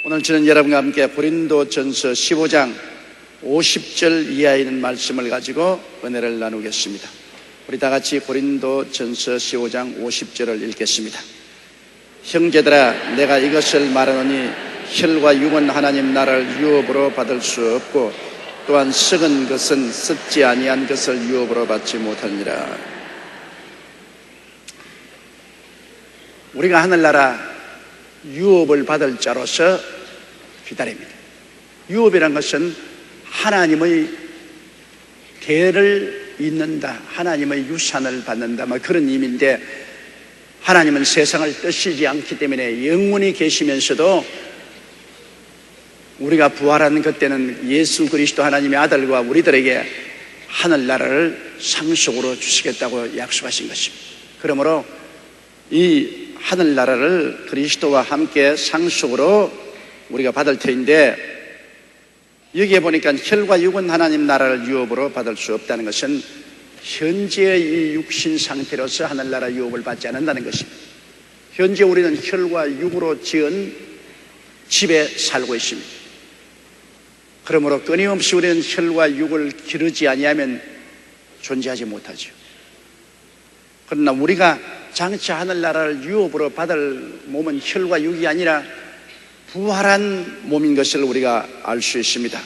오늘 저는 여러분과 함께 고린도전서 15장 50절 이하에 있는 말씀을 가지고 은혜를 나누겠습니다. 우리 다 같이 고린도전서 15장 50절을 읽겠습니다. 형제들아, 내가 이것을 말하노니 혈과 육은 하나님 나라를 유업으로 받을 수 없고 또한 썩은 것은 썩지 아니한 것을 유업으로 받지 못하니라. 우리가 하늘나라 유업을 받을 자로서 기다립니다. 유업이란 것은 하나님의 대를 잇는다, 하나님의 유산을 받는다, 그런 의미인데, 하나님은 세상을 뜨시지 않기 때문에 영원히 계시면서도 우리가 부활하는 그때는 예수 그리스도 하나님의 아들과 우리들에게 하늘나라를 상속으로 주시겠다고 약속하신 것입니다. 그러므로 이 하늘나라를 그리스도와 함께 상속으로 우리가 받을 터인데, 여기에 보니까 혈과 육은 하나님 나라를 유업으로 받을 수 없다는 것은 현재의 이 육신 상태로서 하늘나라 유업을 받지 않는다는 것입니다. 현재 우리는 혈과 육으로 지은 집에 살고 있습니다. 그러므로 끊임없이 우리는 혈과 육을 기르지 아니하면 존재하지 못하죠. 그러나 우리가 장차 하늘나라를 유업으로 받을 몸은 혈과 육이 아니라 부활한 몸인 것을 우리가 알 수 있습니다.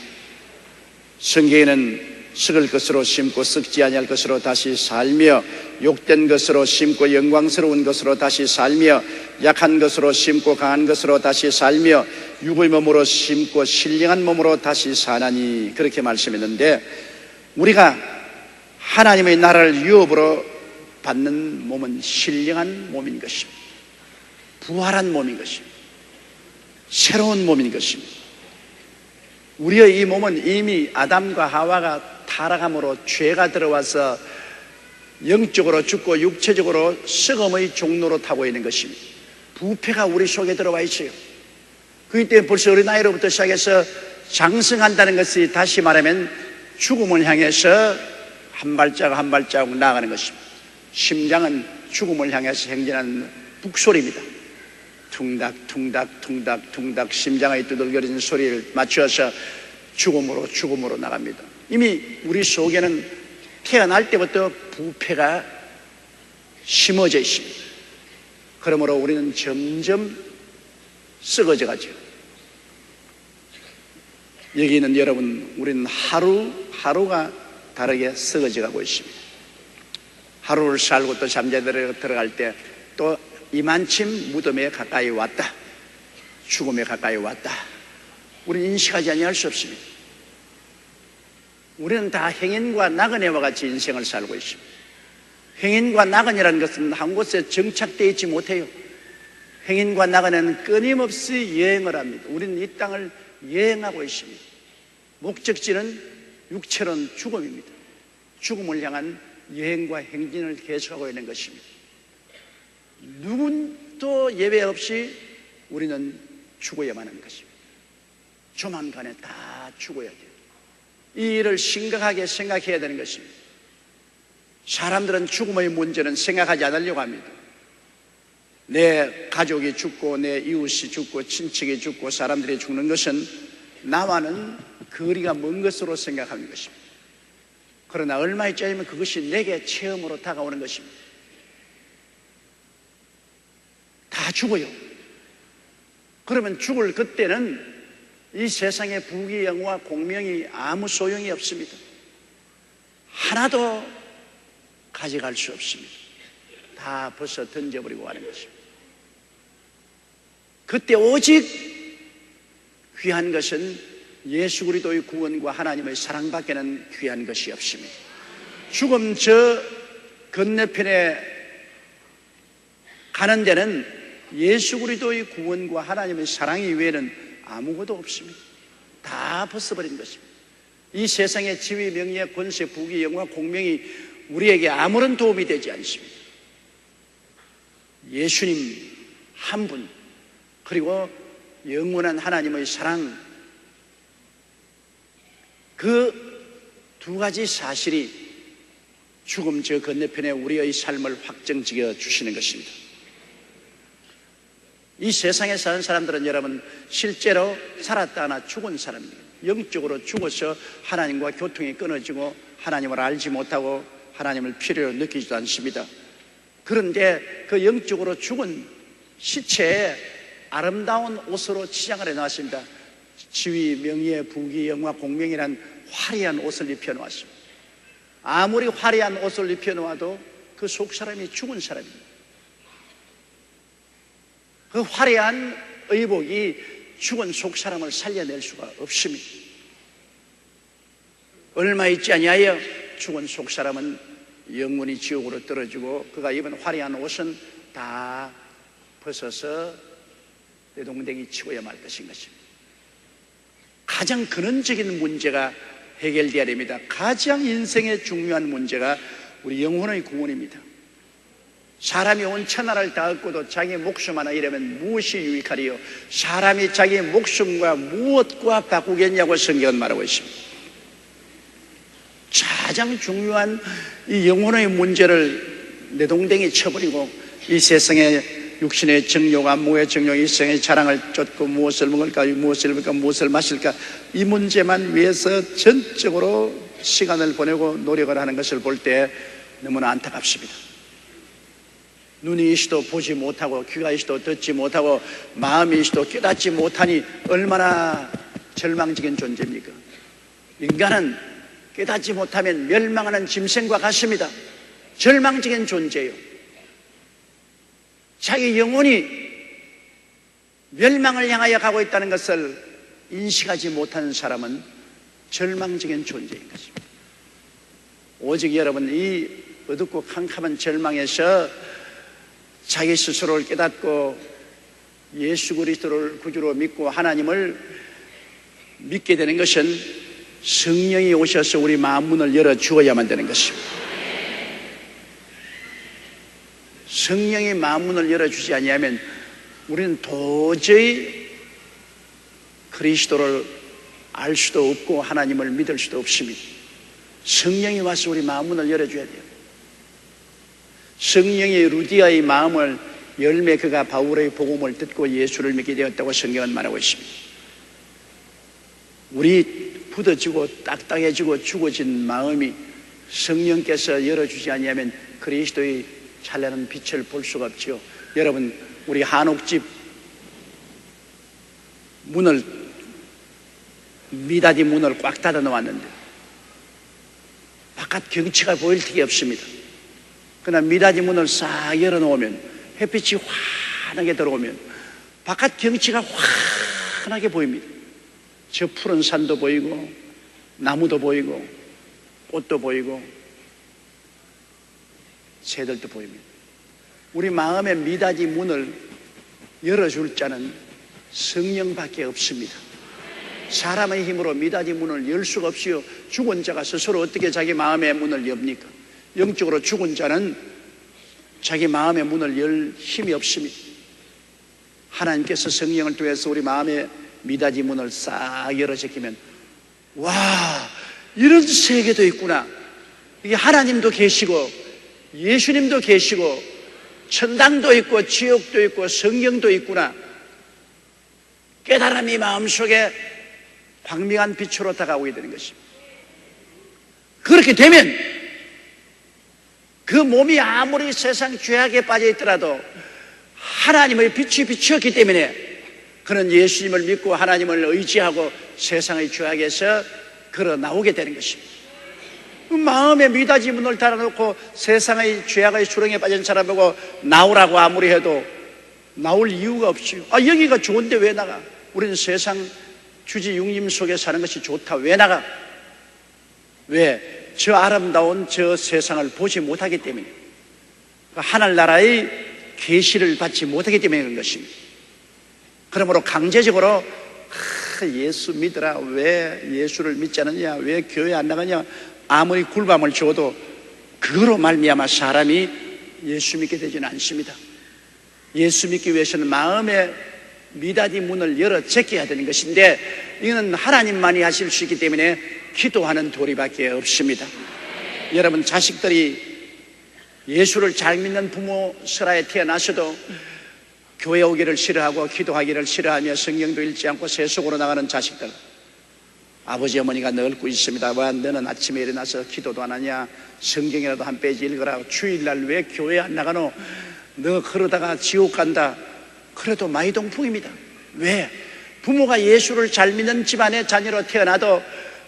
성경에는 썩을 것으로 심고 썩지 아니할 것으로 다시 살며, 욕된 것으로 심고 영광스러운 것으로 다시 살며, 약한 것으로 심고 강한 것으로 다시 살며, 육의 몸으로 심고 신령한 몸으로 다시 사나니, 그렇게 말씀했는데, 우리가 하나님의 나라를 유업으로 받는 몸은 신령한 몸인 것입니다. 부활한 몸인 것입니다. 새로운 몸인 것입니다. 우리의 이 몸은 이미 아담과 하와가 타락함으로 죄가 들어와서 영적으로 죽고 육체적으로 썩음의 종로로 타고 있는 것입니다. 부패가 우리 속에 들어와 있어요. 그렇기 때문에 벌써 어린아이로부터 시작해서 장성한다는 것이, 다시 말하면 죽음을 향해서 한 발자국 한 발자국 나아가는 것입니다. 심장은 죽음을 향해서 행진하는 북소리입니다. 퉁닥 퉁닥 퉁닥 퉁닥 심장의 두들거리는 소리를 맞추어서 죽음으로 나갑니다. 이미 우리 속에는 태어날 때부터 부패가 심어져 있습니다. 그러므로 우리는 점점 썩어져 가죠. 여기 있는 여러분, 우리는 하루하루가 다르게 썩어져 가고 있습니다. 하루를 살고 또 잠자리에 들어갈 때 또 이만침 무덤에 가까이 왔다, 죽음에 가까이 왔다, 우리는 인식하지 아니할 수 없습니다. 우리는 다 행인과 나그네와 같이 인생을 살고 있습니다. 행인과 나그네라는 것은 한 곳에 정착되어 있지 못해요. 행인과 나그네는 끊임없이 여행을 합니다. 우리는 이 땅을 여행하고 있습니다. 목적지는 육체론 죽음입니다. 죽음을 향한 여행과 행진을 계속하고 있는 것입니다. 누구도 예외 없이 우리는 죽어야만 하는 것입니다. 조만간에 다 죽어야 돼요. 이 일을 심각하게 생각해야 되는 것입니다. 사람들은 죽음의 문제는 생각하지 않으려고 합니다. 내 가족이 죽고 내 이웃이 죽고 친척이 죽고 사람들이 죽는 것은 나와는 거리가 먼 것으로 생각하는 것입니다. 그러나 얼마 있지 않으면 그것이 내게 체험으로 다가오는 것입니다. 다 죽어요. 그러면 죽을 그때는 이 세상의 부귀영화 공명이 아무 소용이 없습니다. 하나도 가져갈 수 없습니다. 다 벗어 던져버리고 가는 것입니다. 그때 오직 귀한 것은 예수 그리스도의 구원과 하나님의 사랑밖에는 귀한 것이 없습니다. 죽음 저 건너편에 가는 데는 예수 그리스도의 구원과 하나님의 사랑 이외에는 아무것도 없습니다. 다 벗어버린 것입니다. 이 세상의 지위, 명예, 권세, 부귀, 영화, 공명이 우리에게 아무런 도움이 되지 않습니다. 예수님 한 분, 그리고 영원한 하나님의 사랑, 그 두 가지 사실이 죽음 저 건너편에 우리의 삶을 확정지어 주시는 것입니다. 이 세상에 사는 사람들은 여러분 실제로 살았다 하나 죽은 사람입니다. 영적으로 죽어서 하나님과 교통이 끊어지고 하나님을 알지 못하고 하나님을 필요로 느끼지도 않습니다. 그런데 그 영적으로 죽은 시체에 아름다운 옷으로 치장을 해놓았습니다. 지위, 명예, 부귀, 영화, 공명이란 화려한 옷을 입혀놓았습니다. 아무리 화려한 옷을 입혀놓아도 그 속 사람이 죽은 사람입니다. 그 화려한 의복이 죽은 속 사람을 살려낼 수가 없습니다. 얼마 있지 아니하여 죽은 속 사람은 영원히 지옥으로 떨어지고 그가 입은 화려한 옷은 다 벗어서 내동댕이 치고야 말 것인 것입니다. 가장 근원적인 문제가 해결되어야 됩니다. 가장 인생의 중요한 문제가 우리 영혼의 구원입니다. 사람이 온 천하를 다 얻고도 자기 목숨 하나 잃으면 무엇이 유익하리요? 사람이 자기 목숨과 무엇과 바꾸겠냐고 성경은 말하고 있습니다. 가장 중요한 이 영혼의 문제를 내동댕이 쳐버리고 이 세상의 육신의 정욕, 안목의 정욕, 일생의 자랑을 쫓고 무엇을 먹을까, 무엇을 입을까, 무엇을 마실까 이 문제만 위해서 전적으로 시간을 보내고 노력을 하는 것을 볼 때 너무나 안타깝습니다. 눈이 있어도 보지 못하고 귀가 있어도 듣지 못하고 마음이 있어도 깨닫지 못하니 얼마나 절망적인 존재입니까? 인간은 깨닫지 못하면 멸망하는 짐승과 같습니다. 절망적인 존재예요. 자기 영혼이 멸망을 향하여 가고 있다는 것을 인식하지 못하는 사람은 절망적인 존재인 것입니다. 오직 여러분 이 어둡고 캄캄한 절망에서 자기 스스로를 깨닫고 예수 그리스도를 구주로 믿고 하나님을 믿게 되는 것은 성령이 오셔서 우리 마음 문을 열어주어야만 되는 것입니다. 성령이 마음 문을 열어주지 아니하면 우리는 도저히 그리스도를 알 수도 없고 하나님을 믿을 수도 없습니다. 성령이 와서 우리 마음 문을 열어줘야 돼요. 성령이 루디아의 마음을 열매 그가 바울의 복음을 듣고 예수를 믿게 되었다고 성경은 말하고 있습니다. 우리 굳어지고 딱딱해지고 죽어진 마음이 성령께서 열어주지 아니하면 그리스도의 찬란한 빛을 볼 수가 없지요. 여러분 우리 한옥집 문을 미닫이 문을 꽉 닫아 놓았는데 바깥 경치가 보일 틈이 없습니다. 그러나 미닫이 문을 싹 열어놓으면 햇빛이 환하게 들어오면 바깥 경치가 환하게 보입니다. 저 푸른 산도 보이고 나무도 보이고 꽃도 보이고 새들도 보입니다. 우리 마음의 미닫이 문을 열어줄 자는 성령밖에 없습니다. 사람의 힘으로 미닫이 문을 열 수가 없어요. 죽은 자가 스스로 어떻게 자기 마음의 문을 엽니까? 영적으로 죽은 자는 자기 마음의 문을 열 힘이 없습니다. 하나님께서 성령을 통해서 우리 마음의 미닫이 문을 싹 열어제끼면 와 이런 세계도 있구나. 이게 하나님도 계시고 예수님도 계시고 천당도 있고 지옥도 있고 성경도 있구나. 깨달음이 마음속에 광명한 빛으로 다가오게 되는 것입니다. 그렇게 되면 그 몸이 아무리 세상 죄악에 빠져 있더라도 하나님의 빛이 비추었기 때문에 그는 예수님을 믿고 하나님을 의지하고 세상의 죄악에서 걸어 나오게 되는 것입니다. 마음의 미닫이 문을 닫아놓고 세상의 죄악의 수렁에 빠진 사람하고 나오라고 아무리 해도 나올 이유가 없지요. 여기가 좋은데 왜 나가? 우리는 세상 주지 육림 속에 사는 것이 좋다. 왜 나가? 왜? 저 아름다운 저 세상을 보지 못하기 때문에 하늘나라의 계시를 받지 못하기 때문에 그런 것입니다. 그러므로 강제적으로 예수 믿으라. 왜 예수를 믿지 않느냐? 왜 교회 안 나가냐? 아무리 굴밤을 줘도 그거로 말미암아 사람이 예수 믿게 되지는 않습니다. 예수 믿기 위해서는 마음의 미닫이 문을 열어 제껴야 되는 것인데 이거는 하나님만이 하실 수 있기 때문에 기도하는 도리밖에 없습니다. 여러분 자식들이 예수를 잘 믿는 부모 설하에 태어나셔도 교회 오기를 싫어하고 기도하기를 싫어하며 성경도 읽지 않고 세속으로 나가는 자식들, 아버지 어머니가 늘 꿇고 있습니다. 왜 너는 아침에 일어나서 기도도 안 하냐? 성경이라도 한 페이지 읽어라. 주일날 왜 교회 안 나가노? 너 그러다가 지옥 간다. 그래도 마이동풍입니다. 왜? 부모가 예수를 잘 믿는 집안의 자녀로 태어나도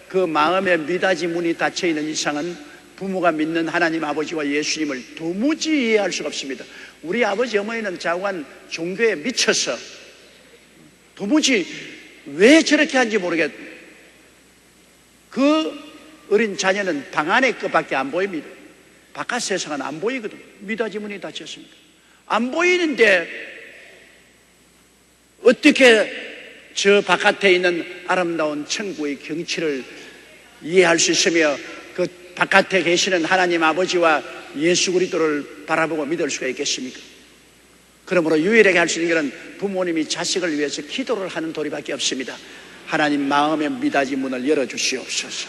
그 마음의 미닫이 문이 닫혀있는 이상은 부모가 믿는 하나님 아버지와 예수님을 도무지 이해할 수가 없습니다. 우리 아버지 어머니는 자관 종교에 미쳐서 도무지 왜 저렇게 하는지 모르겠. 그 어린 자녀는 방 안의 것밖에 안 보입니다. 바깥 세상은 안 보이거든. 미닫이 문이 닫혔습니다. 안 보이는데 어떻게 저 바깥에 있는 아름다운 천국의 경치를 이해할 수 있으며 그 바깥에 계시는 하나님 아버지와 예수 그리스도를 바라보고 믿을 수가 있겠습니까? 그러므로 유일하게 할 수 있는 것은 부모님이 자식을 위해서 기도를 하는 도리밖에 없습니다. 하나님 마음의 미닫이 문을 열어주시옵소서.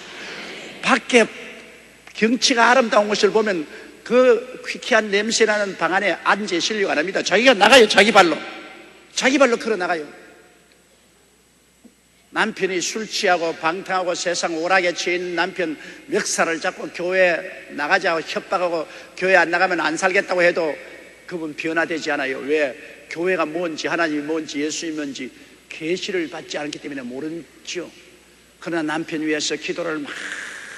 밖에 경치가 아름다운 것을 보면 그 퀴퀴한 냄새나는 방 안에 앉으시려고 안 합니다. 자기가 나가요. 자기 발로 걸어 나가요. 남편이 술 취하고 방탕하고 세상 오락에 취인 남편 멱살을 잡고 교회 나가자고 협박하고 교회 안 나가면 안 살겠다고 해도 그분 변화되지 않아요. 왜? 교회가 뭔지 하나님이 뭔지 예수님이 뭔지 계시를 받지 않기 때문에 모르죠. 그러나 남편 위해서 기도를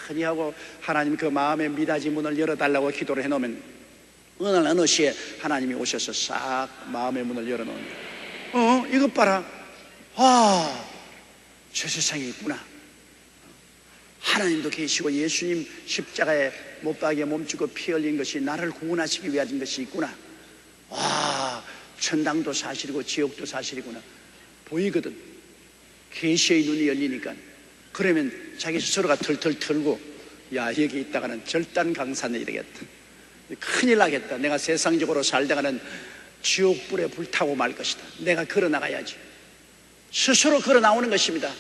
많이 하고 하나님 그 마음의 미닫이 문을 열어달라고 기도를 해놓으면 어느 시에 하나님이 오셔서 싹 마음의 문을 열어놓는 거예요. 이것 봐라. 저 세상에 있구나. 하나님도 계시고 예수님 십자가에 못 박에 몸주고 피 흘린 것이 나를 구원하시기 위한 것이 있구나. 천당도 사실이고 지옥도 사실이구나. 보이거든. 계시의 눈이 열리니까. 그러면 자기 스스로가 털털 털고 야 여기 있다가는 절단강산에 이르겠다. 큰일 나겠다. 내가 세상적으로 살다가는 지옥불에 불타고 말 것이다. 내가 걸어 나가야지. 스스로 걸어 나오는 것입니다.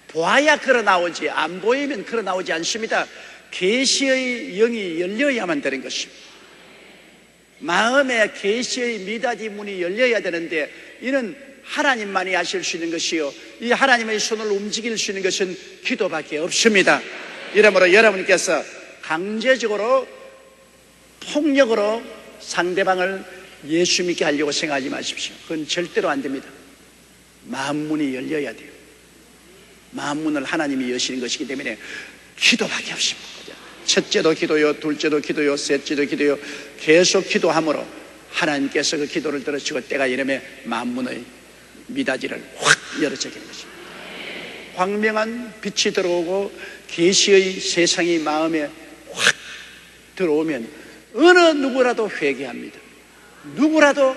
보아야 걸어 나오지 안 보이면 걸어 나오지 않습니다. 계시의 영이 열려야만 되는 것입니다. 마음의 계시의 미닫이 문이 열려야 되는데 이는 하나님만이 하실 수 있는 것이요 이 하나님의 손을 움직일 수 있는 것은 기도밖에 없습니다. 이러므로 여러분께서 강제적으로 폭력으로 상대방을 예수 믿게 하려고 생각하지 마십시오. 그건 절대로 안 됩니다. 마음문이 열려야 돼요. 마음문을 하나님이 여시는 것이기 때문에 기도밖에 없습니다. 첫째도 기도요, 둘째도 기도요, 셋째도 기도요. 계속 기도함으로 하나님께서 그 기도를 들으시고 때가 이르면 마음문의 미닫이를 확 열어주게 되는 것입니다. 광명한 빛이 들어오고 계시의 세상이 마음에 확 들어오면 어느 누구라도 회개합니다. 누구라도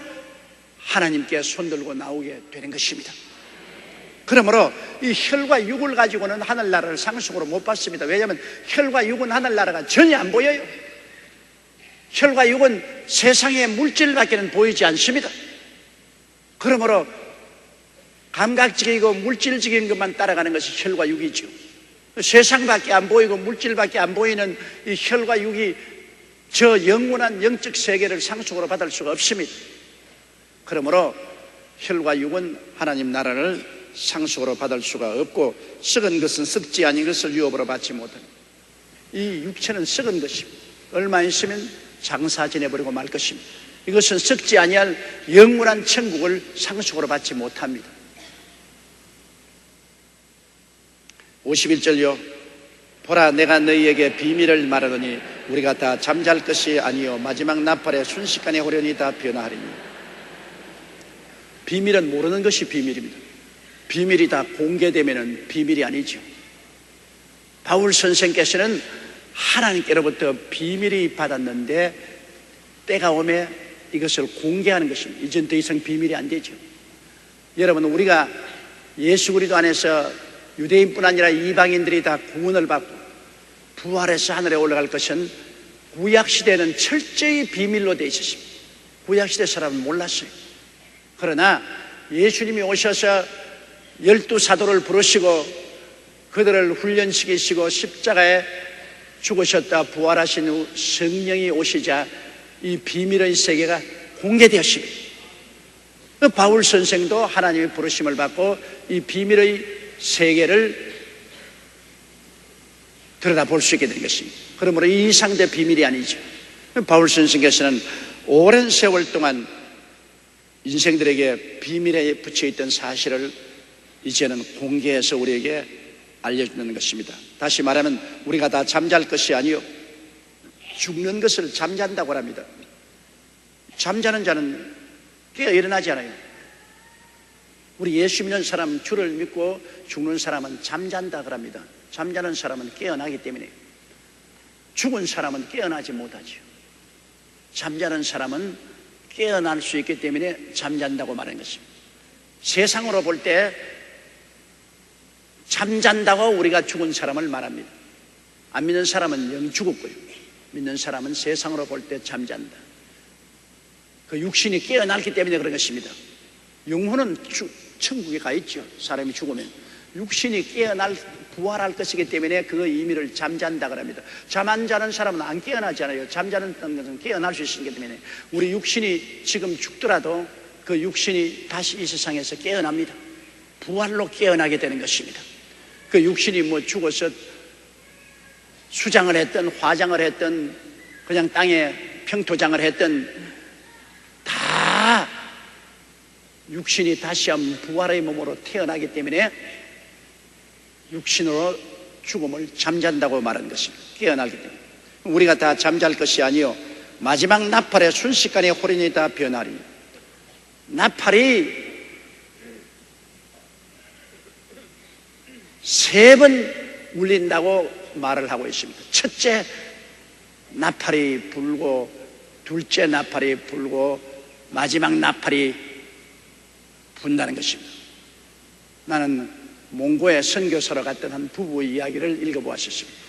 하나님께 손들고 나오게 되는 것입니다. 그러므로 이 혈과 육을 가지고는 하늘나라를 상속으로 못 받습니다. 왜냐하면 혈과 육은 하늘나라가 전혀 안 보여요. 혈과 육은 세상의 물질밖에는 보이지 않습니다. 그러므로 감각적이고 물질적인 것만 따라가는 것이 혈과 육이죠. 세상밖에 안 보이고 물질밖에 안 보이는 이 혈과 육이 저 영원한 영적 세계를 상속으로 받을 수가 없습니다. 그러므로 혈과 육은 하나님 나라를 상속으로 받을 수가 없고 썩은 것은 썩지 아닌 것을 유업으로 받지 못합니다. 이 육체는 썩은 것입니다. 얼마 있으면 장사 지내버리고 말 것입니다. 이것은 썩지 아니할 영원한 천국을 상속으로 받지 못합니다. 51절요. 보라 내가 너희에게 비밀을 말하더니 우리가 다 잠잘 것이 아니요 마지막 나팔에 순식간에 호련히 다 변화하리니. 비밀은 모르는 것이 비밀입니다. 비밀이 다 공개되면 비밀이 아니죠. 바울 선생께서는 하나님께로부터 비밀이 받았는데 때가 오면 이것을 공개하는 것입니다. 이젠 더 이상 비밀이 안 되죠. 여러분 우리가 예수 그리스도 안에서 유대인뿐 아니라 이방인들이 다 구원을 받고 부활해서 하늘에 올라갈 것은 구약시대는 철저히 비밀로 되어 있었습니다. 구약시대 사람은 몰랐어요. 그러나 예수님이 오셔서 12사도를 부르시고 그들을 훈련시키시고 십자가에 죽으셨다 부활하신 후 성령이 오시자 이 비밀의 세계가 공개되었습니다. 바울 선생도 하나님의 부르심을 받고 이 비밀의 세계를 들여다볼 수 있게 된 것입니다. 그러므로 이 상대 비밀이 아니죠. 바울 선생께서는 오랜 세월 동안 인생들에게 비밀에 붙여있던 사실을 이제는 공개해서 우리에게 알려주는 것입니다. 다시 말하면 우리가 다 잠잘 것이 아니요 죽는 것을 잠잔다고 합니다. 잠자는 자는 깨어 일어나지 않아요. 우리 예수 믿는 사람, 주를 믿고 죽는 사람은 잠잔다 그럽니다. 잠자는 사람은 깨어나기 때문에, 죽은 사람은 깨어나지 못하죠. 잠자는 사람은 깨어날 수 있기 때문에 잠잔다고 말하는 것입니다. 세상으로 볼 때 잠잔다고 우리가 죽은 사람을 말합니다. 안 믿는 사람은 영 죽었고요, 믿는 사람은 세상으로 볼 때 잠잔다. 그 육신이 깨어났기 때문에 그런 것입니다. 영혼은 천국에 가 있죠. 사람이 죽으면 육신이 부활할 것이기 때문에 그 의미를 잠잔다 그럽니다. 잠 안 자는 사람은 안 깨어나지 않아요. 잠자는 것은 깨어날 수 있기 때문에 우리 육신이 지금 죽더라도 그 육신이 다시 이 세상에서 깨어납니다. 부활로 깨어나게 되는 것입니다. 그 육신이 뭐 죽어서 수장을 했든 화장을 했든 그냥 땅에 평토장을 했든 다 육신이 다시 한번 부활의 몸으로 태어나기 때문에 육신으로 죽음을 잠잔다고 말하는 것입니다. 깨어나기 때문에 우리가 다 잠잘 것이 아니요 마지막 나팔에 순식간에 호련이 다 변하리. 나팔이 3번 울린다고 말을 하고 있습니다. 첫째 나팔이 불고, 둘째 나팔이 불고, 마지막 나팔이 분다는 것입니다. 나는 몽고에 선교사로 갔던 한 부부의 이야기를 읽어보았습니다.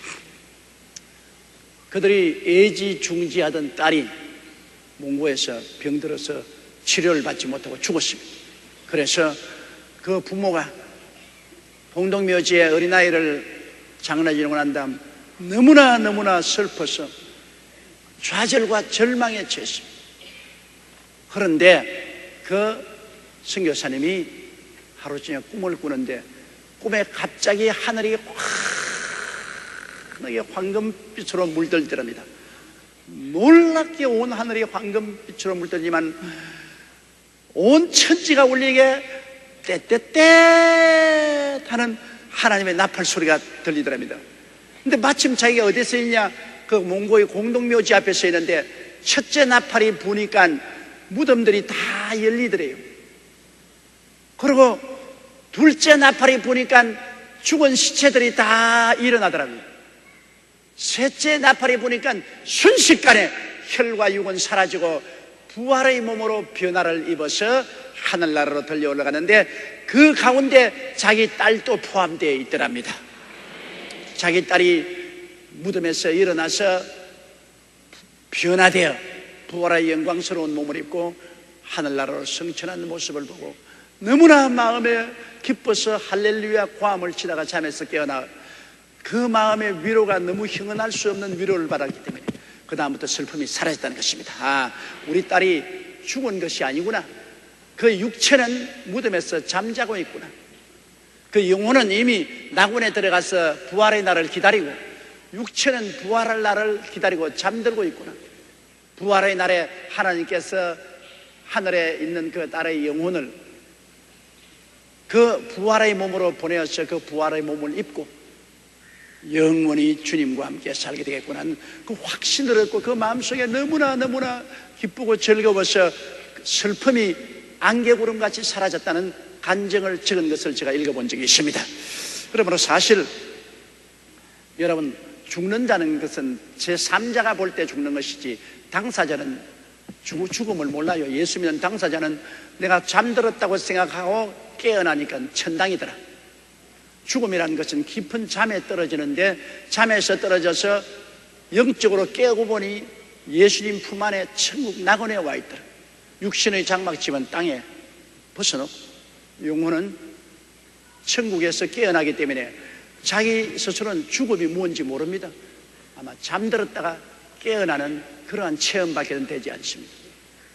그들이 애지중지하던 딸이 몽고에서 병들어서 치료를 받지 못하고 죽었습니다. 그래서 그 부모가 공동묘지에 어린아이를 장례지내고 난 다음 너무나 슬퍼서 좌절과 절망에 처했습니다. 그런데 그 선교사님이 하루 저녁 꿈을 꾸는데 꿈에 갑자기 하늘이 환하게 황금빛으로 물들더랍니다. 놀랍게 온 하늘이 황금빛으로 물들지만 온 천지가 울리게 떼떼떼 하는 하나님의 나팔 소리가 들리더랍니다. 근데 마침 자기가 어디서 있냐, 그 몽고의 공동묘지 앞에 서 있는데 첫째 나팔이 부니까 무덤들이 다 열리더래요. 그리고 둘째 나팔이 부니까 죽은 시체들이 다 일어나더라고요. 셋째 나팔이 부니까 순식간에 혈과 육은 사라지고 부활의 몸으로 변화를 입어서 하늘나라로 들려 올라가는데 그 가운데 자기 딸도 포함되어 있더랍니다. 자기 딸이 무덤에서 일어나서 변화되어 부활의 영광스러운 몸을 입고 하늘나라로 승천하는 모습을 보고 너무나 마음에 기뻐서 할렐루야 고함을 치다가 잠에서 깨어나 그 마음의 위로가 너무 형언할 수 없는 위로를 받았기 때문에 그 다음부터 슬픔이 사라졌다는 것입니다. 아, 우리 딸이 죽은 것이 아니구나. 그 육체는 무덤에서 잠자고 있구나. 그 영혼은 이미 낙원에 들어가서 부활의 날을 기다리고 육체는 부활할 날을 기다리고 잠들고 있구나. 부활의 날에 하나님께서 하늘에 있는 그 딸의 영혼을 그 부활의 몸으로 보내어서 그 부활의 몸을 입고 영원히 주님과 함께 살게 되겠구나 하는 그 확신을 얻고 그 마음속에 너무나 기쁘고 즐거워서 슬픔이 안개구름같이 사라졌다는 간증을 적은 것을 제가 읽어본 적이 있습니다. 그러므로 사실 여러분, 죽는다는 것은 제3자가 볼 때 죽는 것이지 당사자는 죽음을 몰라요. 예수 믿는 당사자는 내가 잠들었다고 생각하고 깨어나니까 천당이더라. 죽음이라는 것은 깊은 잠에 떨어지는데 잠에서 떨어져서 영적으로 깨고 보니 예수님 품 안에 천국 낙원에 와 있더라. 육신의 장막집은 땅에 벗어놓고 영혼은 천국에서 깨어나기 때문에 자기 스스로는 죽음이 뭔지 모릅니다. 아마 잠들었다가 깨어나는 그러한 체험밖에 되지 않습니다.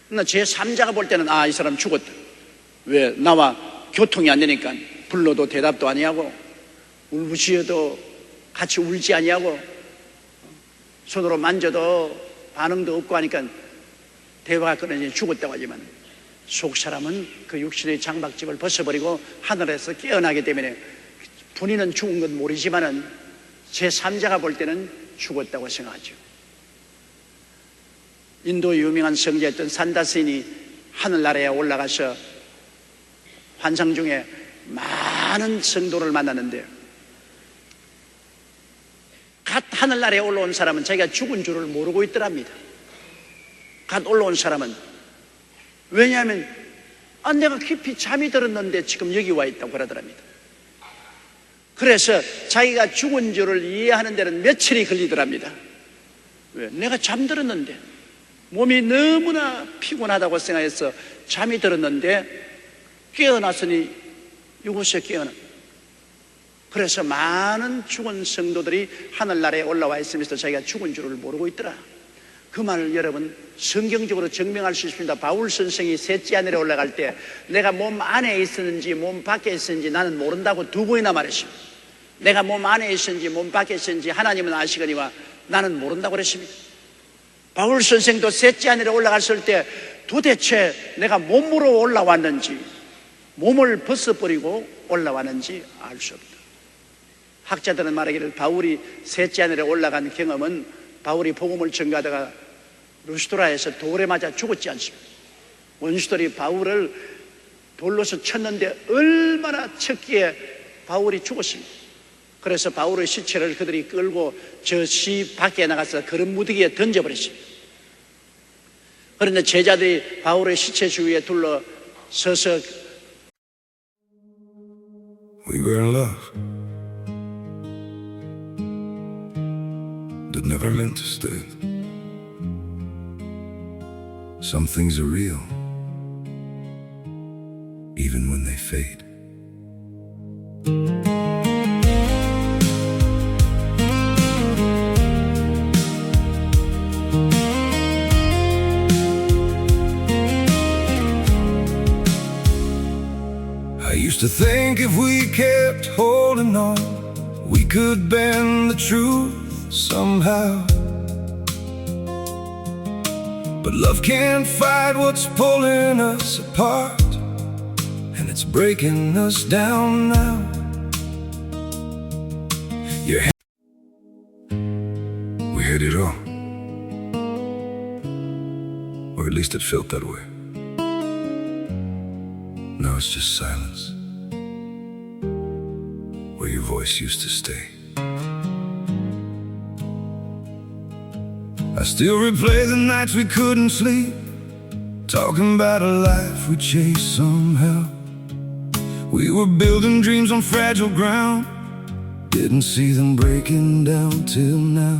그러나 제3자가 볼 때는 아, 이 사람 죽었다. 왜 나와 교통이 안 되니까 불러도 대답도 아니하고 울부짖어도 같이 울지 아니하고 손으로 만져도 반응도 없고 하니까 대화가 끊어져 죽었다고 하지만 속 사람은 그 육신의 장박집을 벗어버리고 하늘에서 깨어나기 때문에 본인은 죽은 건 모르지만은 제3자가 볼 때는 죽었다고 생각하죠. 인도 유명한 성자였던 산다스인이 하늘나라에 올라가서 환상 중에 많은 성도를 만났는데 갓 하늘나라에 올라온 사람은 자기가 죽은 줄을 모르고 있더랍니다. 갓 올라온 사람은 왜냐하면 내가 깊이 잠이 들었는데 지금 여기 와 있다고 그러더랍니다. 그래서 자기가 죽은 줄을 이해하는 데는 며칠이 걸리더랍니다. 왜? 내가 잠들었는데 몸이 너무나 피곤하다고 생각해서 잠이 들었는데 깨어났으니 이곳에 깨어나. 그래서 많은 죽은 성도들이 하늘나라에 올라와 있으면서 자기가 죽은 줄을 모르고 있더라. 그 말을 여러분 성경적으로 증명할 수 있습니다. 바울 선생이 셋째 하늘에 올라갈 때 내가 몸 안에 있었는지 몸 밖에 있었는지 나는 모른다고 두 번이나 말했습니다. 내가 몸 안에 있었는지 몸 밖에 있었는지 하나님은 아시거니와 나는 모른다고 그랬습니다. 바울 선생도 셋째 하늘에 올라갔을 때 도대체 내가 몸으로 올라왔는지 몸을 벗어버리고 올라왔는지 알 수 없다. 학자들은 말하기를 바울이 셋째 하늘에 올라간 경험은 바울이 복음을 전가하다가 루스트라에서 돌에 맞아 죽었지 않습니까? 원수들이 바울을 돌로서 쳤는데 얼마나 쳤기에 바울이 죽었습니다. 그래서 바울의 시체를 그들이 끌고 저 시 밖에 나가서 거름 무더기에 던져버렸습니다. 그런데 제자들이 바울의 시체 주위에 둘러서서 We were in love that never meant to stay. Some things are real even when they fade. I used to think if we kept holding on, we could bend the truth somehow. But love can't fight what's pulling us apart, and it's breaking us down now. We had it all, or at least it felt that way. Now it's just silence, where your voice used to stay. I still replay the nights we couldn't sleep, talking about a life we chased somehow. We were building dreams on fragile ground, didn't see them breaking down till now.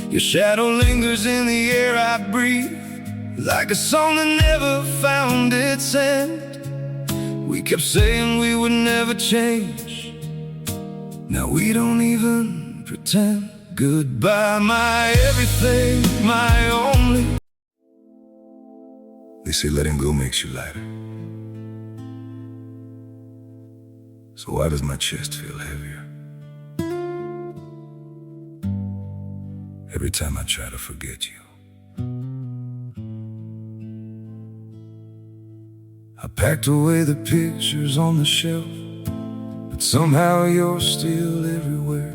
Your shadow lingers in the air I breathe, like a song that never found its end. We kept saying we would never change, now we don't even pretend. Goodbye, my everything, my only. They say letting go makes you lighter. So why does my chest feel heavier every time I try to forget you? I packed away the pictures on the shelf, but somehow you're still everywhere.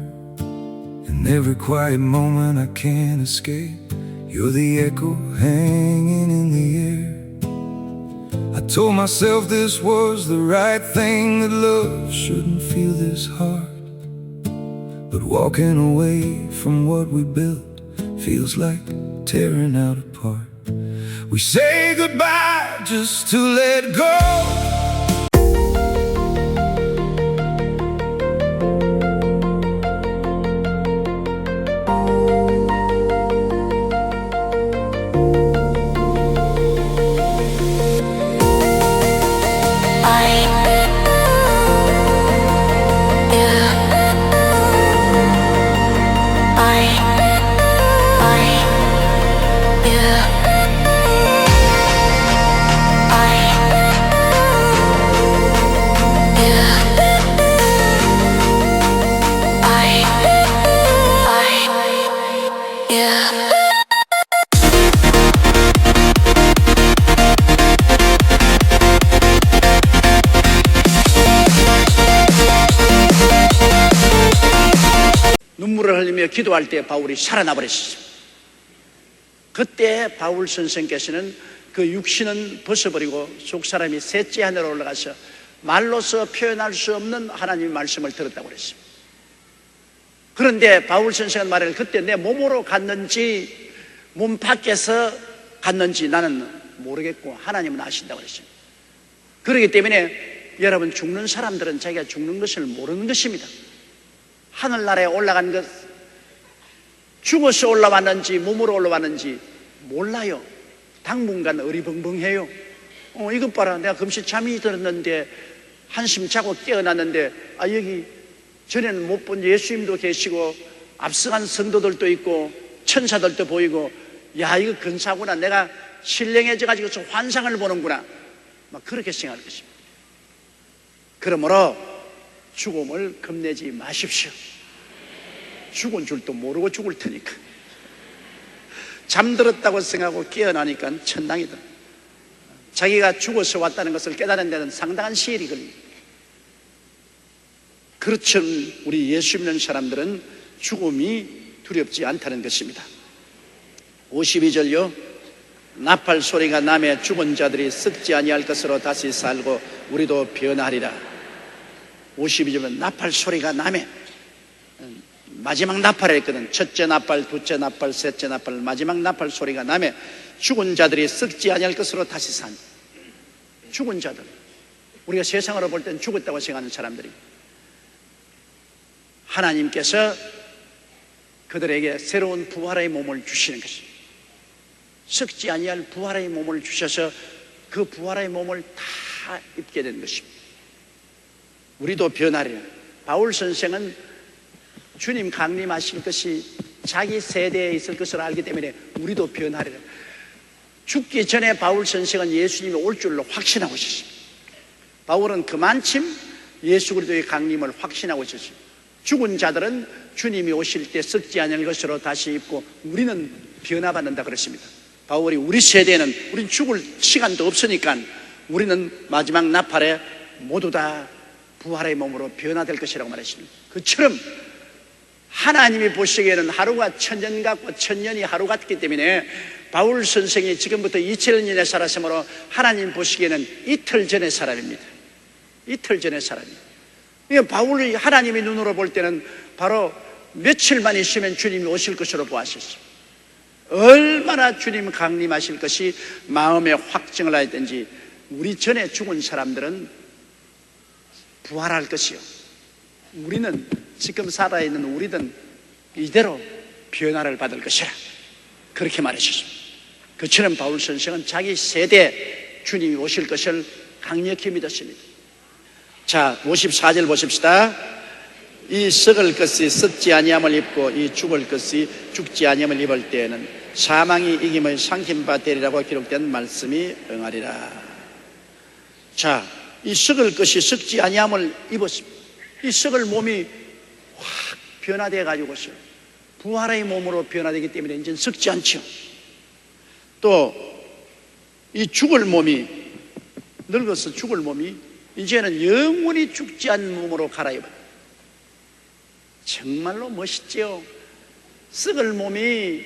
In every quiet moment I can't escape, you're the echo hanging in the air. I told myself this was the right thing, that love shouldn't feel this hard. But walking away from what we built feels like tearing out apart. We say goodbye just to let go. 그러며 기도할 때 바울이 살아나 버렸습니다. 그때 바울 선생께서는 그 육신은 벗어버리고 속사람이 셋째 하늘로 올라가서 말로서 표현할 수 없는 하나님의 말씀을 들었다고 그랬습니다. 그런데 바울 선생은 말을 그때 내 몸으로 갔는지 몸 밖에서 갔는지 나는 모르겠고 하나님은 아신다고 그랬습니다. 그렇기 때문에 여러분, 죽는 사람들은 자기가 죽는 것을 모르는 것입니다. 하늘나라에 올라간 것, 죽어서 올라왔는지 몸으로 올라왔는지 몰라요. 당분간 어리벙벙해요. 이것 봐라, 내가 금시 잠이 들었는데 한숨 자고 깨어났는데 여기 전에는 못 본 예수님도 계시고 앞서간 성도들도 있고 천사들도 보이고, 야, 이거 근사구나, 내가 신령해져가지고 환상을 보는구나, 막 그렇게 생각할 것입니다. 그러므로 죽음을 겁내지 마십시오. 죽은 줄도 모르고 죽을 테니까. 잠들었다고 생각하고 깨어나니까 천당이다. 자기가 죽어서 왔다는 것을 깨달은 데는 상당한 시일이 걸립니다. 그렇죠. 우리 예수 믿는 사람들은 죽음이 두렵지 않다는 것입니다. 52절요. 나팔 소리가 나매 죽은 자들이 썩지 아니할 것으로 다시 살고 우리도 변하리라. 52절은 나팔 소리가 나매, 마지막 나팔을 했거든. 첫째 나팔, 둘째 나팔, 셋째 나팔, 마지막 나팔 소리가 나매 죽은 자들이 썩지 아니할 것으로 다시 산. 죽은 자들, 우리가 세상으로 볼 땐 죽었다고 생각하는 사람들이, 하나님께서 그들에게 새로운 부활의 몸을 주시는 것입니다. 썩지 아니할 부활의 몸을 주셔서 그 부활의 몸을 다 입게 된 것입니다. 우리도 변하리라. 바울 선생은 주님 강림하실 것이 자기 세대에 있을 것을 알기 때문에 우리도 변하리라. 죽기 전에 바울 선생은 예수님이 올 줄로 확신하고 있었습니다. 바울은 그만큼 예수 그리스도의 강림을 확신하고 있었습니다. 죽은 자들은 주님이 오실 때 썩지 않을 것으로 다시 입고 우리는 변화받는다 그랬습니다. 바울이 우리 세대는, 우린 죽을 시간도 없으니까 우리는 마지막 나팔에 모두 다 부활의 몸으로 변화될 것이라고 말했습니다. 그처럼 하나님이 보시기에는 하루가 천년 같고 천년이 하루 같기 때문에 바울 선생이 지금부터 2000년의 살았으므로 하나님 보시기에는 이틀 전의 사람입니다. 이틀 전의 사람입니다. 바울이 하나님의 눈으로 볼 때는 바로 며칠만 있으면 주님이 오실 것으로 보았었습니다. 얼마나 주님 강림하실 것이 마음에 확증을 하였든지 우리 전에 죽은 사람들은 부활할 것이요, 우리는 지금 살아있는 우리는 이대로 변화를 받을 것이라 그렇게 말하셨습니다. 그처럼 바울 선생은 자기 세대에 주님이 오실 것을 강력히 믿었습니다. 자, 54절 보십시다. 이 썩을 것이 썩지 아니함을 입고 이 죽을 것이 죽지 아니함을 입을 때에는 사망이 이김을 삼킨 바 되리라고 기록된 말씀이 응하리라. 자, 이 썩을 것이 썩지 아니함을 입었습니다. 이 썩을 몸이 확 변화되어 가지고서 부활의 몸으로 변화되기 때문에 이제는 썩지 않죠. 또 이 죽을 몸이, 늙어서 죽을 몸이 이제는 영원히 죽지 않는 몸으로 갈아입어요. 정말로 멋있죠. 썩을 몸이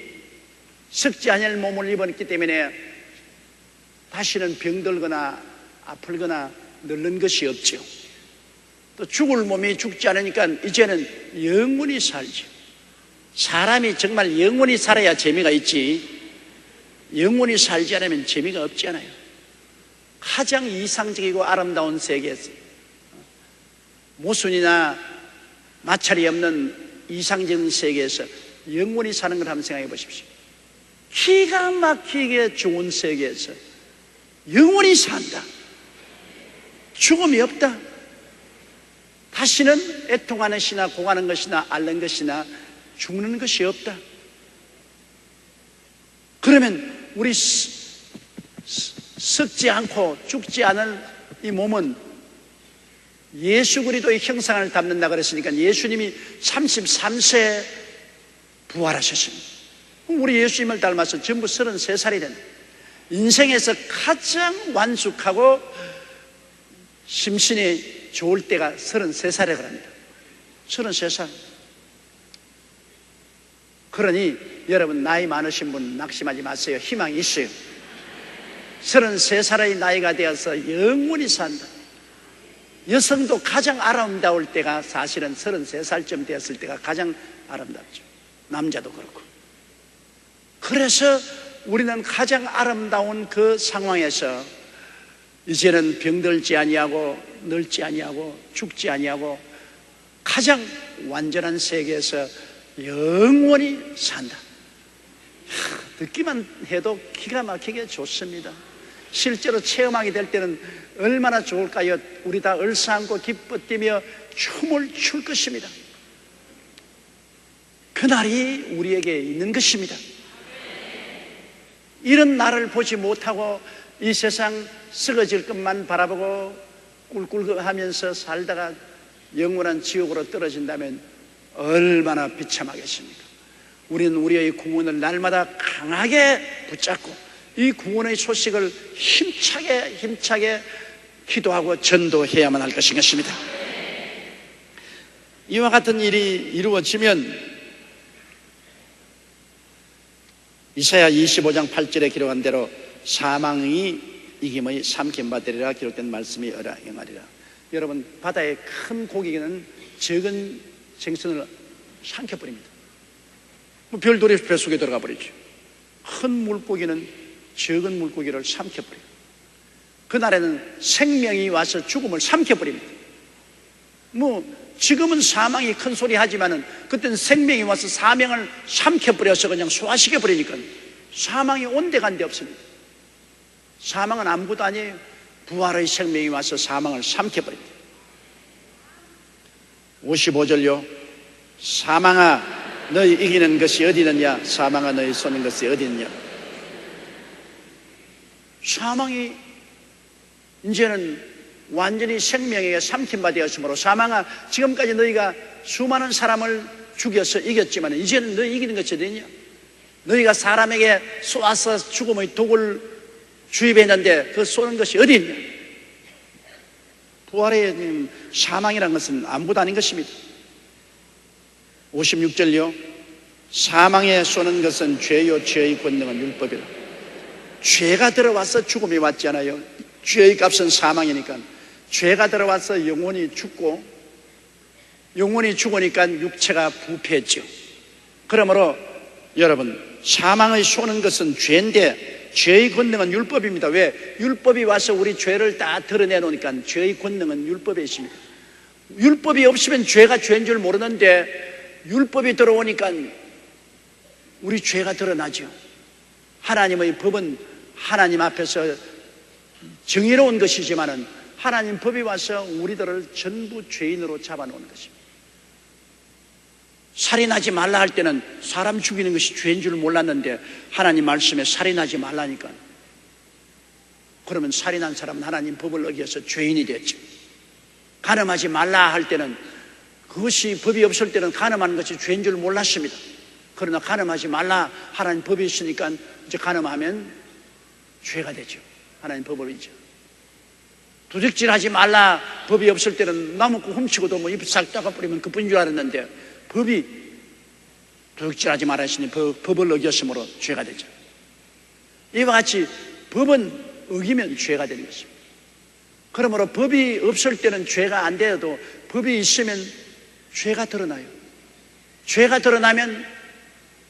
썩지 않을 몸을 입었기 때문에 다시는 병들거나 아플거나 늙는 것이 없죠. 또 죽을 몸이 죽지 않으니까 이제는 영원히 살죠. 사람이 정말 영원히 살아야 재미가 있지, 영원히 살지 않으면 재미가 없지 않아요. 가장 이상적이고 아름다운 세계에서 모순이나 마찰이 없는 이상적인 세계에서 영원히 사는 걸 한번 생각해 보십시오. 기가 막히게 좋은 세계에서 영원히 산다. 죽음이 없다. 다시는 애통하는 것이나 공하는 것이나 앓는 것이나 죽는 것이 없다. 그러면 우리 썩지 않고 죽지 않을 이 몸은 예수 그리스도의 형상을 담는다 그랬으니까 예수님이 33세에 부활하셨습니다. 우리 예수님을 닮아서 전부 33살이 된, 인생에서 가장 완숙하고 심신이 좋을 때가 33살이라고 합니다. 33살. 그러니 여러분, 나이 많으신 분 낙심하지 마세요. 희망이 있어요. 33살의 나이가 되어서 영원히 산다. 여성도 가장 아름다울 때가 사실은 33살쯤 되었을 때가 가장 아름답죠. 남자도 그렇고. 그래서 우리는 가장 아름다운 그 상황에서 이제는 병들지 아니하고 늙지 아니하고 죽지 아니하고 가장 완전한 세계에서 영원히 산다. 듣기만 해도 기가 막히게 좋습니다. 실제로 체험하게 될 때는 얼마나 좋을까요? 우리 다 얼싸안고 기뻐 뛰며 춤을 출 것입니다. 그날이 우리에게 있는 것입니다. 이런 날을 보지 못하고 이 세상 썩어질 것만 바라보고 꿀꿀하면서 살다가 영원한 지옥으로 떨어진다면 얼마나 비참하겠습니까? 우리는 우리의 구원을 날마다 강하게 붙잡고 이 구원의 소식을 힘차게 기도하고 전도해야만 할 것입니다. 이와 같은 일이 이루어지면 이사야 25장 8절에 기록한 대로 사망이 이김의 삼킴바 되리라 기록된 말씀이 응하리라. 여러분, 바다의 큰 고기는 적은 생선을 삼켜버립니다. 별돌이 뱃속에 들어가 버리죠. 큰 물고기는 적은 물고기를 삼켜버려요. 그날에는 생명이 와서 죽음을 삼켜버립니다. 지금은 사망이 큰 소리 하지만은 그때는 생명이 와서 사명을 삼켜버려서 그냥 소화시켜버리니까 사망이 온데간데 없습니다. 사망은 아무것도 아니에요. 부활의 생명이 와서 사망을 삼켜버립니다. 55절요. 사망아, 너희 이기는 것이 어디 있느냐? 사망아, 너희 쏘는 것이 어디 있느냐? 사망이 이제는 완전히 생명에게 삼킴바 되었으므로 사망아, 지금까지 너희가 수많은 사람을 죽여서 이겼지만 이제는 너희 이기는 것이 어디 있냐? 너희가 사람에게 쏘아서 죽음의 독을 주입했는데 그 쏘는 것이 어디 있냐? 부활의 사망이라는 것은 아무것도 아닌 것입니다. 56절요. 사망에 쏘는 것은 죄요 죄의 권능은 율법이라. 죄가 들어와서 죽음이 왔지 않아요. 죄의 값은 사망이니까 죄가 들어와서 영혼이 죽고 영혼이 죽으니까 육체가 부패했죠. 그러므로 여러분, 사망의 쏘는 것은 죄인데 죄의 권능은 율법입니다. 왜? 율법이 와서 우리 죄를 다 드러내놓으니까 죄의 권능은 율법에 있습니다. 율법이 없으면 죄가 죄인 줄 모르는데 율법이 들어오니까 우리 죄가 드러나죠. 하나님의 법은 하나님 앞에서 정의로운 것이지만은 하나님 법이 와서 우리들을 전부 죄인으로 잡아놓는 것입니다. 살인하지 말라 할 때는 사람 죽이는 것이 죄인 줄 몰랐는데 하나님 말씀에 살인하지 말라니까, 그러면 살인한 사람은 하나님 법을 어겨서 죄인이 됐죠. 간음하지 말라 할 때는 그것이 법이 없을 때는 간음하는 것이 죄인 줄 몰랐습니다. 그러나 간음하지 말라 하나님 법이 있으니까 이제 간음하면 죄가 되죠. 하나님 법을 잊죠. 도적질하지 말라 법이 없을 때는 나무고 훔치고도 입 싹 닦아버리면 그뿐인 줄 알았는데 법이 도적질하지 말라 하시니 법을 어겼으므로 죄가 되죠. 이와 같이 법은 어기면 죄가 되는 것입니다. 그러므로 법이 없을 때는 죄가 안 되어도 법이 있으면 죄가 드러나요. 죄가 드러나면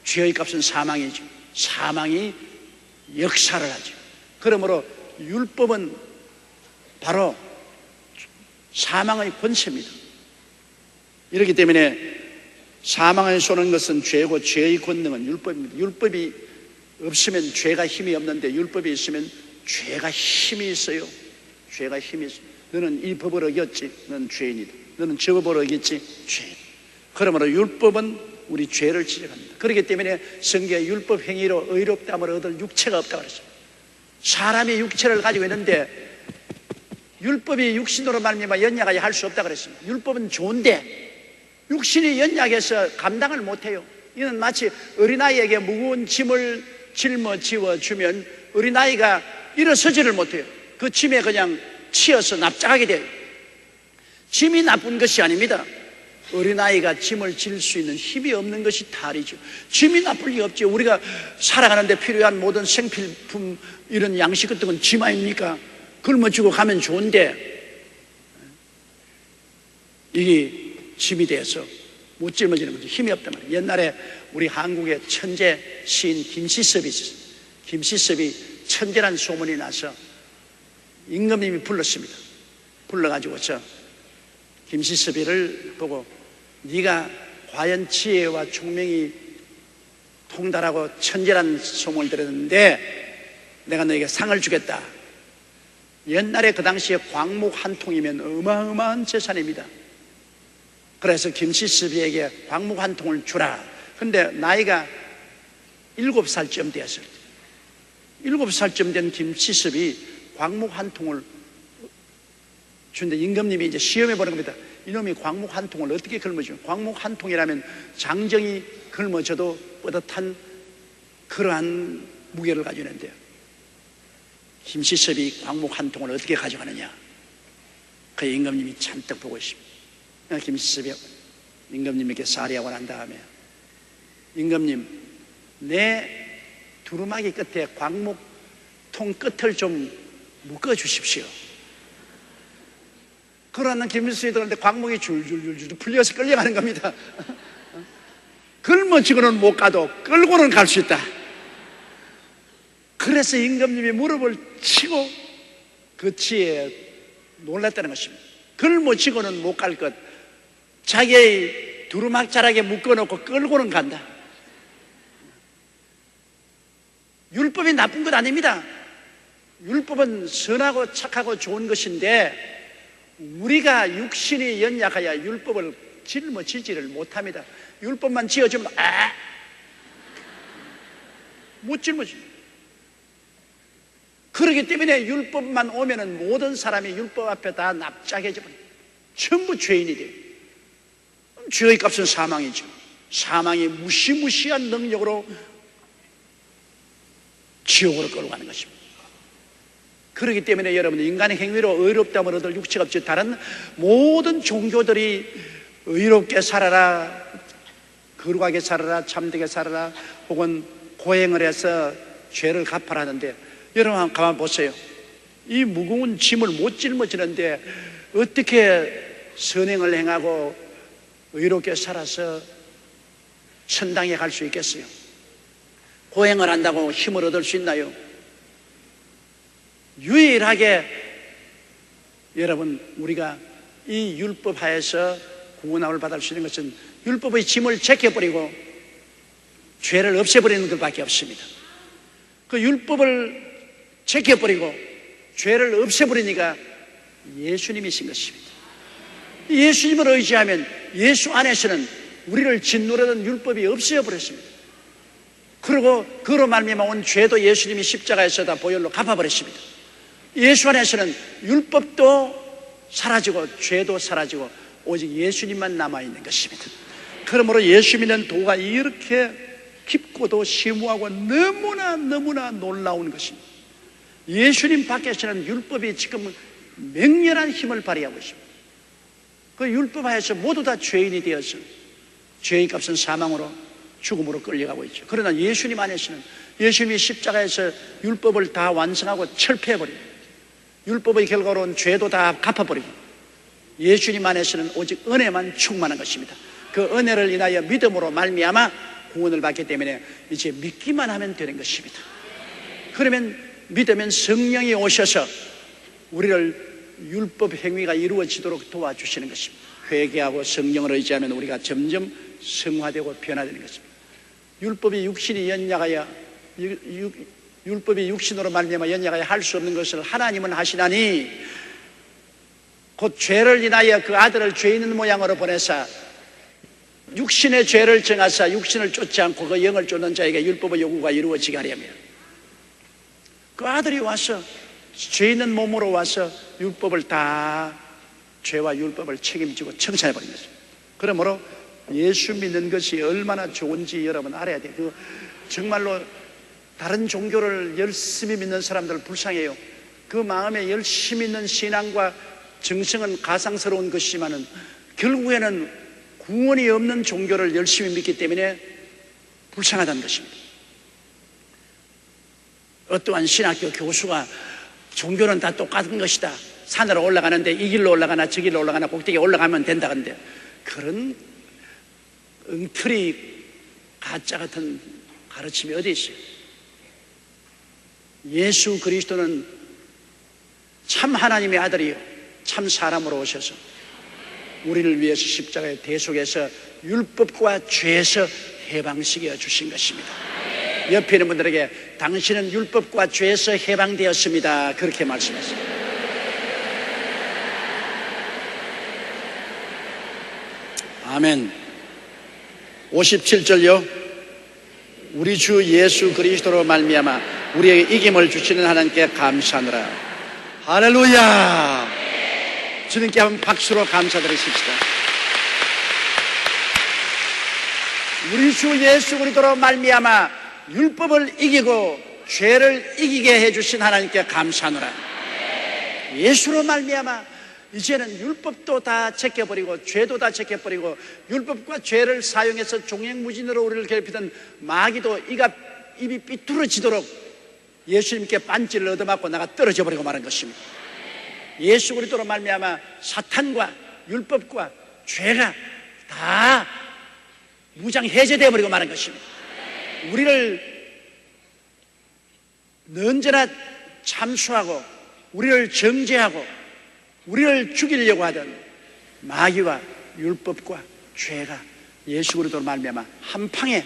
죄의 값은 사망이죠. 사망이 역사를 하죠. 그러므로 율법은 바로 사망의 권세입니다. 이렇기 때문에 사망을 쏘는 것은 죄고 죄의 권능은 율법입니다. 율법이 없으면 죄가 힘이 없는데 율법이 있으면 죄가 힘이 있어요. 죄가 힘이 있어요. 너는 이 법을 어겼지, 너는 죄인이다. 너는 저 법을 어겼지, 죄인. 그러므로 율법은 우리 죄를 지적합니다. 그렇기 때문에 성경에 율법 행위로 의롭다함을 얻을 육체가 없다고 그랬어요. 사람이 육체를 가지고 있는데 율법이 육신으로 말미암아 연약하게 할 수 없다고 그랬습니다. 율법은 좋은데 육신이 연약해서 감당을 못해요. 이는 마치 어린아이에게 무거운 짐을 짊어지워 주면 어린아이가 일어서지를 못해요. 그 짐에 그냥 치여서 납작하게 돼요. 짐이 나쁜 것이 아닙니다. 어린아이가 짐을 질 수 있는 힘이 없는 것이 탈이죠. 짐이 나쁠 리 없죠. 우리가 살아가는데 필요한 모든 생필품, 이런 양식 같은 건 짐 아닙니까? 짊어지고 가면 좋은데 이게 짐이 돼서 못 짊어지는 거죠. 힘이 없단 말이에요. 옛날에 우리 한국의 천재 시인 김시섭이 있었어요. 김시섭이 천재란 소문이 나서 임금님이 불렀습니다. 불러가지고서 김시섭이를 보고 네가 과연 지혜와 총명이 통달하고 천재란 소문을 들었는데 내가 너에게 상을 주겠다. 옛날에 그 당시에 광목 한 통이면 어마어마한 재산입니다. 그래서 김시섭이에게 광목 한 통을 주라. 근데 나이가 7살쯤 되었어요. 7살쯤 된 김시섭이 광목 한 통을 준데 임금님이 이제 시험해 보는 겁니다. 이놈이 광목 한 통을 어떻게 짊어지면, 광목 한 통이라면 장정이 짊어져도 뿌듯한 그러한 무게를 가지고 있는데요. 김시섭이 광목 한 통을 어떻게 가져가느냐. 그 임금님이 잔뜩 보고 있습니다. 김시섭이 임금님에게 사리하고 난 다음에 임금님, 내 두루마기 끝에 광목통 끝을 좀 묶어 주십시오. 그러는 김시섭이 들었는데 광목이 줄줄줄줄 풀려서 끌려가는 겁니다. 짊어지고는 못 가도 끌고는 갈 수 있다. 그래서 임금님이 무릎을 치고 그 지혜에 놀랐다는 것입니다. 짊어지고는 못 갈 것, 자기의 두루마기자락에 묶어놓고 끌고는 간다. 율법이 나쁜 것 아닙니다. 율법은 선하고 착하고 좋은 것인데 우리가 육신이 연약하여 율법을 짊어지지를 못합니다. 율법만 지어주면 못 짊어지. 그렇기 때문에 율법만 오면은 모든 사람이 율법 앞에 다 납작해져 버려요. 전부 죄인이 돼요. 죄의 값은 사망이죠. 사망이 무시무시한 능력으로 지옥으로 끌고 가는 것입니다. 그렇기 때문에 여러분, 인간의 행위로 의롭다함을 얻을 육체가 없지, 다른 모든 종교들이 의롭게 살아라, 거룩하게 살아라, 참되게 살아라, 혹은 고행을 해서 죄를 갚아라 하는데, 여러분 한번 가만 보세요. 이 무거운 짐을 못 짊어지는데 어떻게 선행을 행하고 의롭게 살아서 천당에 갈 수 있겠어요? 고행을 한다고 힘을 얻을 수 있나요? 유일하게 여러분, 우리가 이 율법 하에서 구원함을 받을 수 있는 것은 율법의 짐을 제껴버리고 죄를 없애버리는 것밖에 없습니다. 그 율법을 제껴버리고 죄를 없애버리니까 예수님이신 것입니다. 예수님을 의지하면 예수 안에서는 우리를 짓누르는 율법이 없어져버렸습니다. 그리고 그로 말미암아 온 죄도 예수님이 십자가에서 다 보혈로 갚아버렸습니다. 예수 안에서는 율법도 사라지고 죄도 사라지고 오직 예수님만 남아있는 것입니다. 그러므로 예수 믿는 도가 이렇게 깊고도 심오하고 너무나 놀라운 것입니다. 예수님 밖에서는 율법이 지금 맹렬한 힘을 발휘하고 있습니다. 그 율법 하에서 모두 다 죄인이 되어서 죄의 값은 사망으로, 죽음으로 끌려가고 있죠. 그러나 예수님 안에서는 예수님이 십자가에서 율법을 다 완성하고 철폐해버립니다. 율법의 결과로 온 죄도 다 갚아버리고 예수님 안에서는 오직 은혜만 충만한 것입니다. 그 은혜를 인하여 믿음으로 말미암아 구원을 받기 때문에 이제 믿기만 하면 되는 것입니다. 그러면 믿으면 성령이 오셔서 우리를 율법 행위가 이루어지도록 도와주시는 것입니다. 회개하고 성령을 의지하면 우리가 점점 성화되고 변화되는 것입니다. 율법이 육신이 연약하여 율법이 육신으로 말미암아 연약하여 할 수 없는 것을 하나님은 하시나니 곧 죄를 인하여 그 아들을 죄 있는 모양으로 보내사 육신의 죄를 정하사 육신을 쫓지 않고 그 영을 쫓는 자에게 율법의 요구가 이루어지게 하려며 그 아들이 와서 죄 있는 몸으로 와서 율법을 다, 죄와 율법을 책임지고 청산해버린 것입니다. 그러므로 예수 믿는 것이 얼마나 좋은지 여러분 알아야 돼요. 그 정말로 다른 종교를 열심히 믿는 사람들 불쌍해요. 그 마음에 열심히 있는 신앙과 정성은 가상스러운 것이지만은 결국에는 구원이 없는 종교를 열심히 믿기 때문에 불쌍하다는 것입니다. 어떠한 신학교 교수가 종교는 다 똑같은 것이다, 산으로 올라가는데 이 길로 올라가나 저 길로 올라가나 꼭대기에 올라가면 된다, 근데 그런 엉터리 가짜 같은 가르침이 어디 있어요? 예수 그리스도는 참 하나님의 아들이요 참 사람으로 오셔서 우리를 위해서 십자가의 대속에서 율법과 죄에서 해방시켜 주신 것입니다. 옆에 있는 분들에게 당신은 율법과 죄에서 해방되었습니다, 그렇게 말씀하세요. 아멘. 57절요. 우리 주 예수 그리스도로 말미암아 우리에게 이김을 주시는 하나님께 감사하노라. 할렐루야. 주님께 한번 박수로 감사드리십시다. 우리 주 예수 그리스도로 말미암아 율법을 이기고 죄를 이기게 해주신 하나님께 감사하노라. 예수로 말미암아 이제는 율법도 다 제껴버리고 죄도 다 제껴버리고 율법과 죄를 사용해서 종횡무진으로 우리를 괴롭히던 마귀도 입이 삐뚤어지도록 예수님께 반지를 얻어맞고 나가 떨어져 버리고 말한 것입니다. 예수 그리스도로 말미암아 사탄과 율법과 죄가 다 무장 해제되어 버리고 말한 것입니다. 우리를 언제나 참수하고 우리를 정죄하고 우리를 죽이려고 하던 마귀와 율법과 죄가 예수 그리스도로 말미암아 한 방에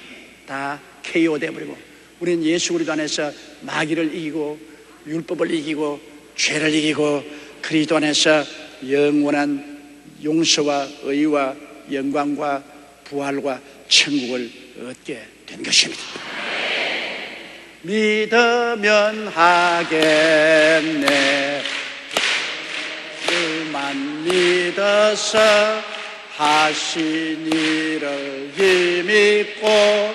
다 KO 되어버리고 우리는 예수 그리스도 안에서 마귀를 이기고 율법을 이기고 죄를 이기고 그리스도 안에서 영원한 용서와 의와 영광과 부활과 천국을 얻게 된 것입니다. 믿으면 하겠네. 그만 믿어서 하신 일을 힘입고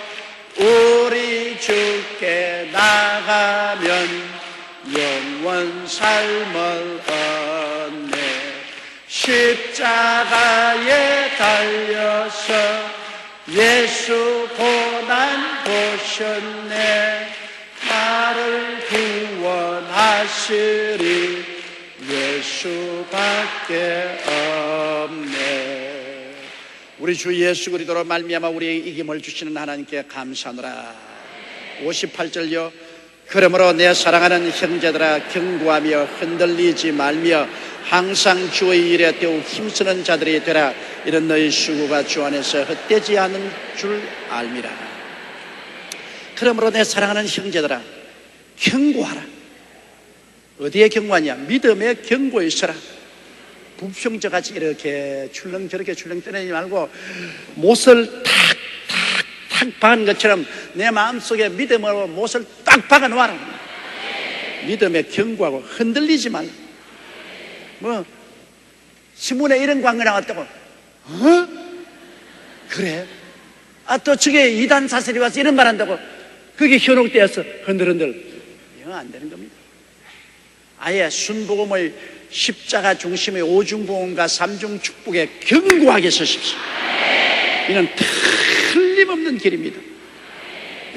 우리 주께 나가면 영원 삶을 얻네. 십자가에 달려서 예수 고난 보셨네. 나를 구원하시리 예수밖에 없네. 우리 주 예수 그리스도로 말미암아 우리에게 이김을 주시는 하나님께 감사하노라. 58절요. 그러므로 내 사랑하는 형제들아 경고하며 흔들리지 말며 항상 주의 일에 더욱 힘쓰는 자들이 되라. 이런 너희 수고가 주 안에서 헛되지 않은 줄 알미라. 그러므로 내 사랑하는 형제들아 경고하라. 어디에 경고하냐? 믿음에 경고에 있어라. 부평저같이 이렇게 출렁 저렇게 출렁 떠내지 말고 못을 탁 박은 것처럼 내 마음속에 믿음으로 못을 딱 박아 놓아라. 믿음에 경고하고 흔들리지 말라. 뭐 신문에 이런 광고 나왔다고 그래? 또 저게 이단 사설이 와서 이런 말 한다고 그게 현혹되어서 흔들흔들. 이거 안 되는 겁니다. 아예 순복음의 십자가 중심의 오중복음과 삼중축복에 견고하게 서십시오. 이는 틀림없는 길입니다.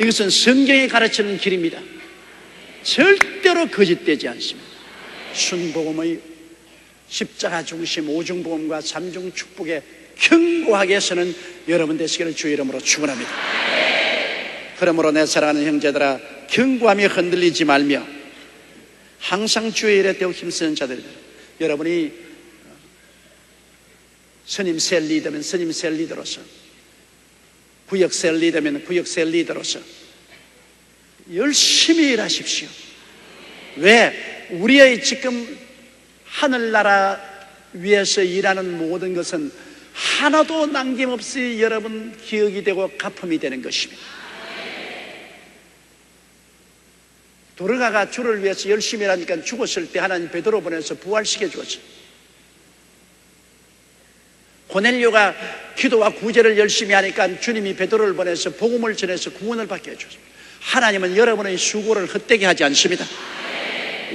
이것은 성경이 가르치는 길입니다. 절대로 거짓되지 않습니다. 순복음의 십자가 중심 오중복음과 삼중축복에 견고하게 서는 여러분 되시기를 주의 이름으로 축원합니다. 그러므로 내 사랑하는 형제들아 견고하며 흔들리지 말며 항상 주의 일에 더욱 힘쓰는 자들, 여러분이 선임 셀 리더면 선임 셀 리더로서, 구역 셀 리더면 구역 셀 리더로서 열심히 일하십시오. 왜? 우리의 지금 하늘나라 위에서 일하는 모든 것은 하나도 남김없이 여러분 기억이 되고 가품이 되는 것입니다. 도르가가 주를 위해서 열심히 일하니까 죽었을 때 하나님 베드로 보내서 부활시켜 주었어요. 고넬료가 기도와 구제를 열심히 하니까 주님이 베드로를 보내서 복음을 전해서 구원을 받게 해주셨습니다. 하나님은 여러분의 수고를 헛되게 하지 않습니다.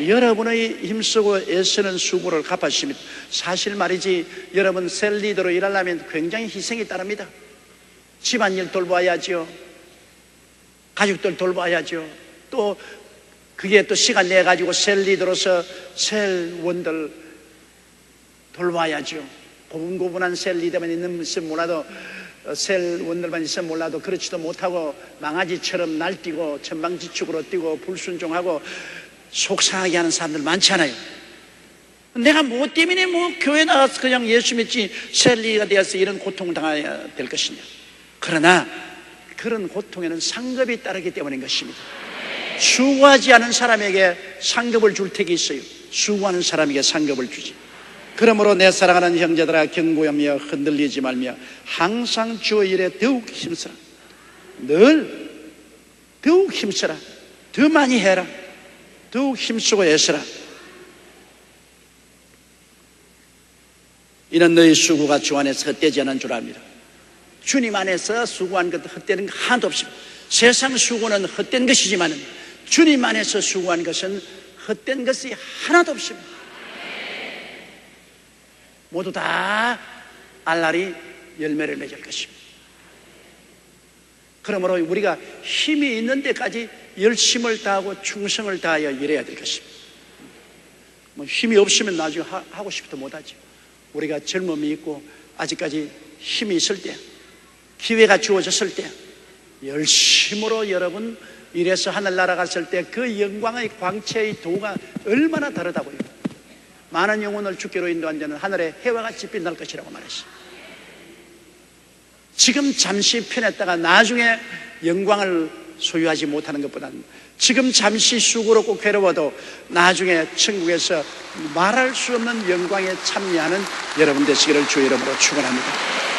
여러분의 힘쓰고 애쓰는 수고를 갚아주십니다. 사실 말이지, 여러분 셀 리더로 일하려면 굉장히 희생이 따릅니다. 집안일 돌봐야죠, 가족들 돌봐야죠, 또 그게 또 시간 내가지고 셀 리더로서 셀원들 돌봐야죠. 고분고분한 셀 리더만 있으면 몰라도, 셀원들만 있으면 몰라도 그렇지도 못하고 망아지처럼 날뛰고 천방지축으로 뛰고 불순종하고 속상하게 하는 사람들 많잖아요. 내가 뭐 때문에 뭐 교회 나가서 그냥 예수 믿지 셀리가 되어서 이런 고통을 당해야 될 것이냐. 그러나 그런 고통에는 상급이 따르기 때문인 것입니다. 수고하지 않은 사람에게 상급을 줄 택이 있어요. 수고하는 사람에게 상급을 주지. 그러므로 내 사랑하는 형제들아, 견고하며 흔들리지 말며 항상 주의 일에 더욱 힘쓰라. 늘 더욱 힘쓰라. 더 많이 해라. 더욱 힘쓰고 애쓰라. 이는 너희 수고가 주 안에서 헛되지 않은 줄 압니다. 주님 안에서 수고한 것 헛되는 것 하나도 없습니다. 세상 수고는 헛된 것이지만 주님 안에서 수고한 것은 헛된 것이 하나도 없습니다. 모두 다 알날이 열매를 맺을 것입니다. 그러므로 우리가 힘이 있는 데까지 열심을 다하고 충성을 다하여 일해야 될 것입니다. 뭐 힘이 없으면 나중에 하고 싶어도 못하죠. 우리가 젊음이 있고 아직까지 힘이 있을 때, 기회가 주어졌을 때 열심으로 여러분 일해서 하늘 날아갔을 때 그 영광의 광채의 도가 얼마나 다르다고요. 많은 영혼을 주께로 인도한 자는 하늘에 해와 같이 빛날 것이라고 말했어요. 지금 잠시 편했다가 나중에 영광을 소유하지 못하는 것보다는 지금 잠시 수고롭고 괴로워도 나중에 천국에서 말할 수 없는 영광에 참여하는 여러분 되시기를 주의 이름으로 축원합니다.